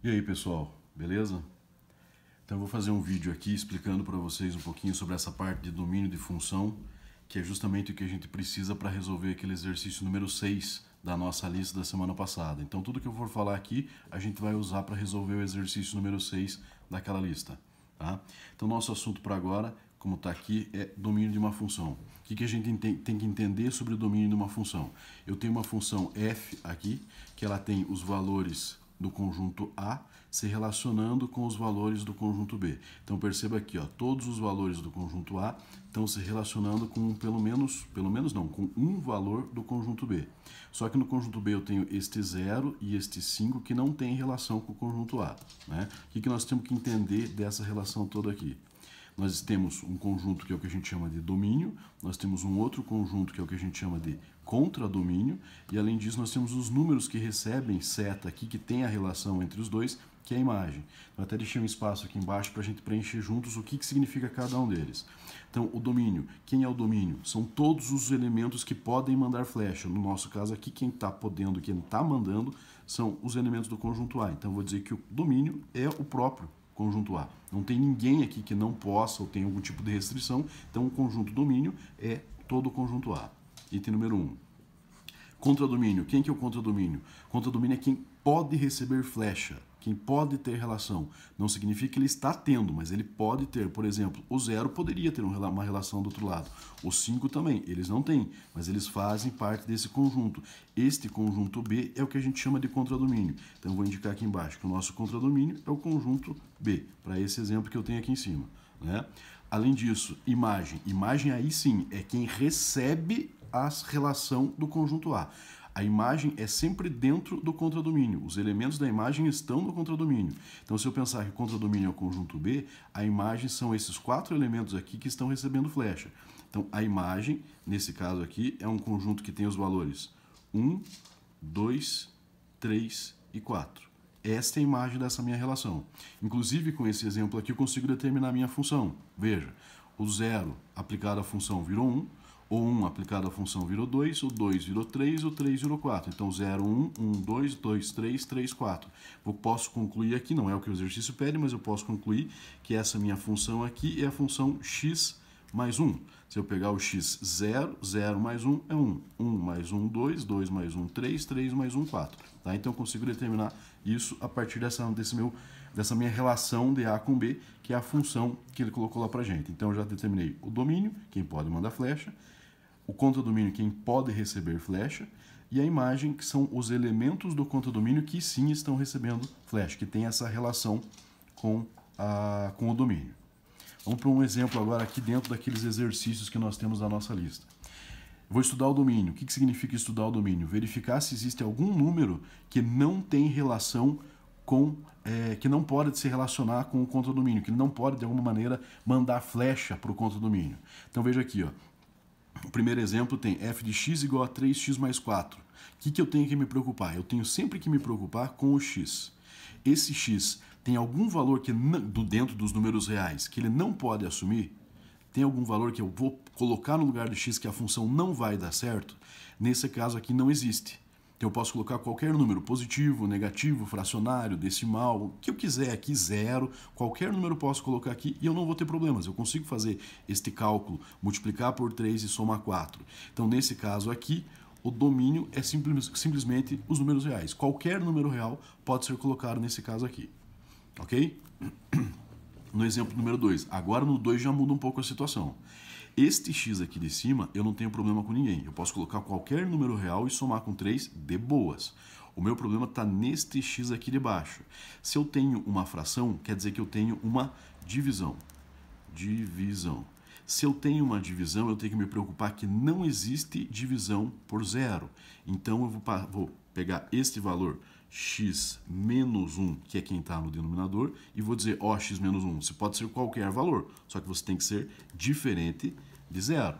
E aí, pessoal, beleza? Então eu vou fazer um vídeo aqui explicando para vocês um pouquinho sobre essa parte de domínio de função, que é justamente o que a gente precisa para resolver aquele exercício número 6 da nossa lista da semana passada. Então tudo que eu for falar aqui, a gente vai usar para resolver o exercício número 6 daquela lista, tá? Então nosso assunto para agora, como está aqui, é domínio de uma função. O que a gente tem que entender sobre o domínio de uma função? Eu tenho uma função f aqui, que ela tem os valores do conjunto A se relacionando com os valores do conjunto B. Então perceba aqui, ó, todos os valores do conjunto A estão se relacionando com pelo menos não, com um valor do conjunto B. Só que no conjunto B eu tenho este 0 e este 5 que não tem relação com o conjunto A, né? O que nós temos que entender dessa relação toda aqui? Nós temos um conjunto que é o que a gente chama de domínio, nós temos um outro conjunto que é o que a gente chama de contradomínio, e além disso nós temos os números que recebem seta aqui, que tem a relação entre os dois, que é a imagem. Eu até deixei um espaço aqui embaixo para a gente preencher juntos o que significa cada um deles. Então, o domínio. Quem é o domínio? São todos os elementos que podem mandar flecha. No nosso caso aqui, quem está podendo, quem está mandando, são os elementos do conjunto A. Então, eu vou dizer que o domínio é o próprio conjunto A. Não tem ninguém aqui que não possa ou tenha algum tipo de restrição. Então, o conjunto domínio é todo o conjunto A. Item número 1. Contradomínio. Quem que é o contradomínio? Contradomínio é quem pode receber flecha, quem pode ter relação. Não significa que ele está tendo, mas ele pode ter. Por exemplo, o 0 poderia ter uma relação do outro lado. O 5 também. Eles não têm, mas eles fazem parte desse conjunto. Este conjunto B é o que a gente chama de contradomínio. Então, eu vou indicar aqui embaixo que o nosso contradomínio é o conjunto B, para esse exemplo que eu tenho aqui em cima, né? Além disso, imagem. Imagem aí sim é quem recebe a relação do conjunto A. A imagem é sempre dentro do contradomínio. Os elementos da imagem estão no contradomínio. Então, se eu pensar que o contradomínio é o conjunto B, a imagem são esses 4 elementos aqui que estão recebendo flecha. Então, a imagem, nesse caso aqui, é um conjunto que tem os valores 1, 2, 3 e 4. Esta é a imagem dessa minha relação. Inclusive, com esse exemplo aqui, eu consigo determinar a minha função. Veja, o 0 aplicado à função virou 1, o 1 aplicado à função virou 2, o 2 virou 3, o 3 virou 4. Então, 0, 1, 1, 2, 2, 3, 3, 4. Eu posso concluir aqui, não é o que o exercício pede, mas eu posso concluir que essa minha função aqui é a função x mais 1. Se eu pegar o x, 0, 0 mais 1 é 1. 1 mais 1, 2, 2 mais 1, 3, 3 mais 1, 4. Tá? Então, eu consigo determinar isso a partir dessa minha relação de A com B, que é a função que ele colocou lá pra gente. Então, eu já determinei o domínio, quem pode mandar flecha, o contradomínio, quem pode receber flecha, e a imagem, que são os elementos do contradomínio que sim estão recebendo flecha, que tem essa relação com o domínio. Vamos para um exemplo agora aqui dentro daqueles exercícios que nós temos na nossa lista. Vou estudar o domínio. O que significa estudar o domínio? Verificar se existe algum número que não tem relação com, que não pode se relacionar com o contradomínio, que ele não pode, de alguma maneira, mandar flecha para o contradomínio. Então veja aqui, ó. O primeiro exemplo tem f de x igual a 3x mais 4. O que eu tenho que me preocupar? Eu tenho sempre que me preocupar com o x. Esse x tem algum valor que dentro dos números reais que ele não pode assumir? Tem algum valor que eu vou colocar no lugar de x que a função não vai dar certo? Nesse caso aqui não existe. Então eu posso colocar qualquer número, positivo, negativo, fracionário, decimal, o que eu quiser aqui, 0, qualquer número eu posso colocar aqui e eu não vou ter problemas. Eu consigo fazer este cálculo, multiplicar por 3 e somar 4. Então nesse caso aqui, o domínio é simplesmente os números reais. Qualquer número real pode ser colocado nesse caso aqui. Ok? No exemplo número 2. Agora no 2 já muda um pouco a situação. Este x aqui de cima, eu não tenho problema com ninguém. Eu posso colocar qualquer número real e somar com 3 de boas. O meu problema está neste x aqui de baixo. Se eu tenho uma fração, quer dizer que eu tenho uma divisão. Divisão. Se eu tenho uma divisão, eu tenho que me preocupar que não existe divisão por zero. Então, eu vou pegar este valor, x menos 1, que é quem está no denominador, e vou dizer, ó, x menos 1, você pode ser qualquer valor, só que você tem que ser diferente de zero,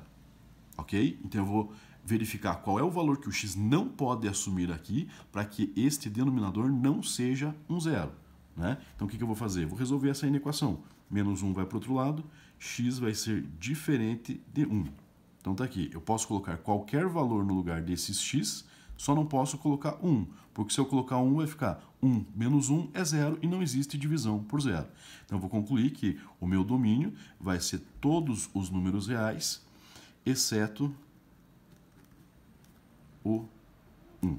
ok? Então eu vou verificar qual é o valor que o x não pode assumir aqui, para que este denominador não seja um zero, né? Então o que eu vou fazer? Vou resolver essa inequação. Menos 1 vai para o outro lado, x vai ser diferente de 1. Então tá aqui, eu posso colocar qualquer valor no lugar desses x, Só não posso colocar 1, porque se eu colocar 1 vai ficar 1 menos 1 é 0 e não existe divisão por 0. Então eu vou concluir que o meu domínio vai ser todos os números reais, exceto o 1.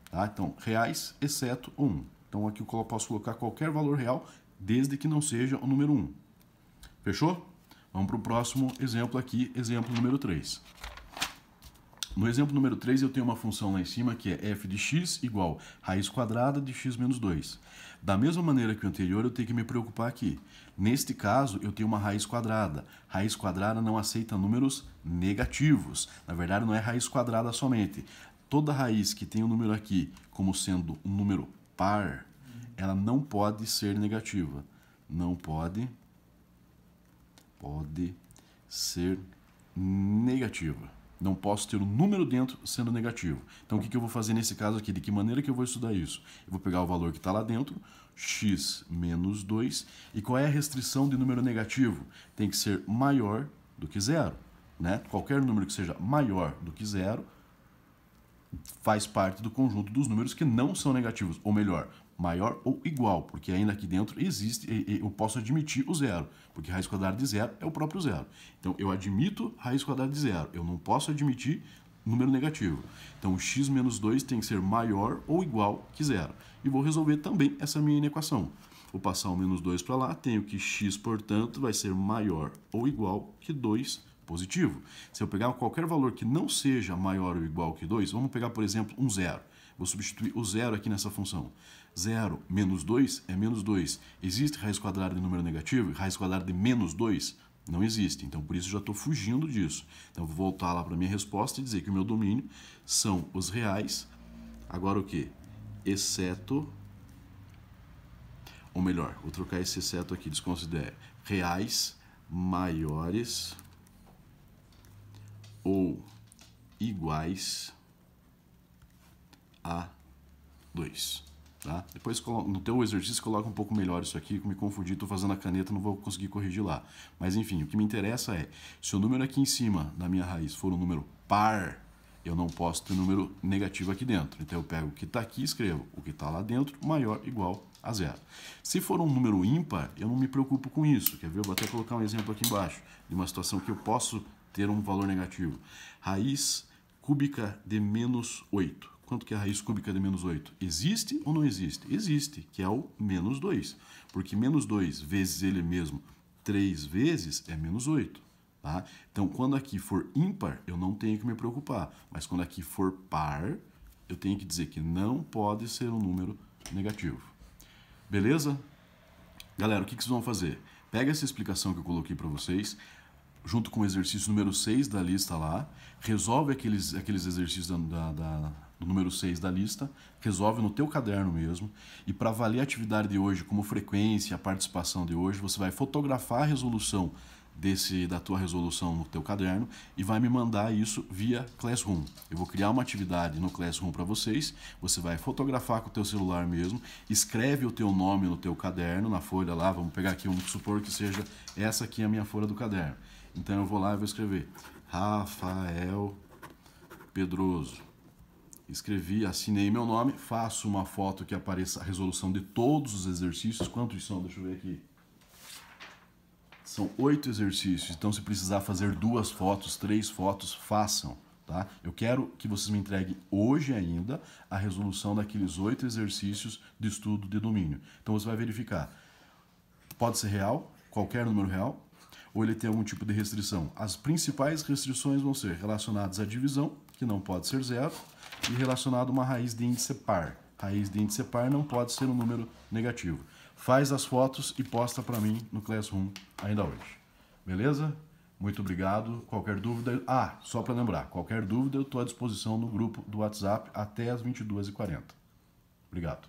Tá? Então, reais, exceto o 1. Então aqui eu posso colocar qualquer valor real, desde que não seja o número 1. Fechou? Vamos para o próximo exemplo aqui, exemplo número 3. No exemplo número 3, eu tenho uma função lá em cima que é f de x igual raiz quadrada de x menos 2. Da mesma maneira que o anterior, eu tenho que me preocupar aqui. Neste caso, eu tenho uma raiz quadrada. Raiz quadrada não aceita números negativos. Na verdade, não é raiz quadrada somente. Toda raiz que tem um número aqui como sendo um número par, ela não pode ser negativa. Não pode ser negativa. Não posso ter um número dentro sendo negativo. Então, o que eu vou fazer nesse caso aqui? De que maneira que eu vou estudar isso? Eu vou pegar o valor que está lá dentro, x menos 2. E qual é a restrição de número negativo? Tem que ser maior do que 0. Né? Qualquer número que seja maior do que 0 faz parte do conjunto dos números que não são negativos. Ou melhor, maior ou igual, porque ainda aqui dentro existe, eu posso admitir o 0, porque raiz quadrada de 0 é o próprio 0. Então, eu admito raiz quadrada de 0, eu não posso admitir número negativo. Então, o x menos 2 tem que ser maior ou igual que 0. E vou resolver também essa minha equação. Vou passar o menos 2 para lá, tenho que x, portanto, vai ser maior ou igual que 2 positivo. Se eu pegar qualquer valor que não seja maior ou igual que 2, vamos pegar, por exemplo, um 0. Vou substituir o 0 aqui nessa função. 0 menos 2 é menos 2. Existe raiz quadrada de número negativo? Raiz quadrada de menos 2? Não existe. Então, por isso, eu já estou fugindo disso. Então, eu vou voltar lá para a minha resposta e dizer que o meu domínio são os reais. Agora, o quê? Exceto... Ou melhor, vou trocar esse exceto aqui, desconsidere. Reais maiores ou iguais a 2. Tá? Depois, no teu exercício, coloca um pouco melhor isso aqui, que me confundi, estou fazendo a caneta, não vou conseguir corrigir lá. Mas, enfim, o que me interessa é, se o número aqui em cima da minha raiz for um número par, eu não posso ter número negativo aqui dentro. Então, eu pego o que está aqui e escrevo o que está lá dentro, maior ou igual a 0. Se for um número ímpar, eu não me preocupo com isso. Quer ver? Eu vou até colocar um exemplo aqui embaixo, de uma situação que eu posso ter um valor negativo. Raiz cúbica de menos 8. Quanto que é a raiz cúbica de menos 8? Existe ou não existe? Existe, que é o menos 2. Porque menos 2 vezes ele mesmo 3 vezes é menos 8. Tá? Então, quando aqui for ímpar, eu não tenho que me preocupar. Mas quando aqui for par, eu tenho que dizer que não pode ser um número negativo. Beleza? Galera, o que vocês vão fazer? Pega essa explicação que eu coloquei para vocês, junto com o exercício número 6 da lista lá, resolve aqueles exercícios do número 6 da lista, resolve no teu caderno mesmo, e para valer a atividade de hoje como frequência, a participação de hoje, você vai fotografar a resolução da tua resolução no teu caderno e vai me mandar isso via Classroom. Eu vou criar uma atividade no Classroom para vocês, você vai fotografar com o teu celular mesmo, escreve o teu nome no teu caderno, na folha lá, vamos pegar aqui, vamos supor que seja essa aqui a minha folha do caderno. Então eu vou lá e vou escrever Rafael Pedroso. Escrevi, assinei meu nome, faço uma foto que apareça a resolução de todos os exercícios. Quantos são? Deixa eu ver aqui. São 8 exercícios, então se precisar fazer 2 fotos, 3 fotos, façam. Tá? Eu quero que vocês me entreguem hoje ainda a resolução daqueles 8 exercícios de estudo de domínio. Então você vai verificar. Pode ser real, qualquer número real, ou ele tem algum tipo de restrição. As principais restrições vão ser relacionadas à divisão, que não pode ser 0, e relacionado a uma raiz de índice par. Raiz de índice par não pode ser um número negativo. Faz as fotos e posta para mim no Classroom ainda hoje. Beleza? Muito obrigado. Qualquer dúvida... só para lembrar, qualquer dúvida eu estou à disposição no grupo do WhatsApp até as 22h40. Obrigado.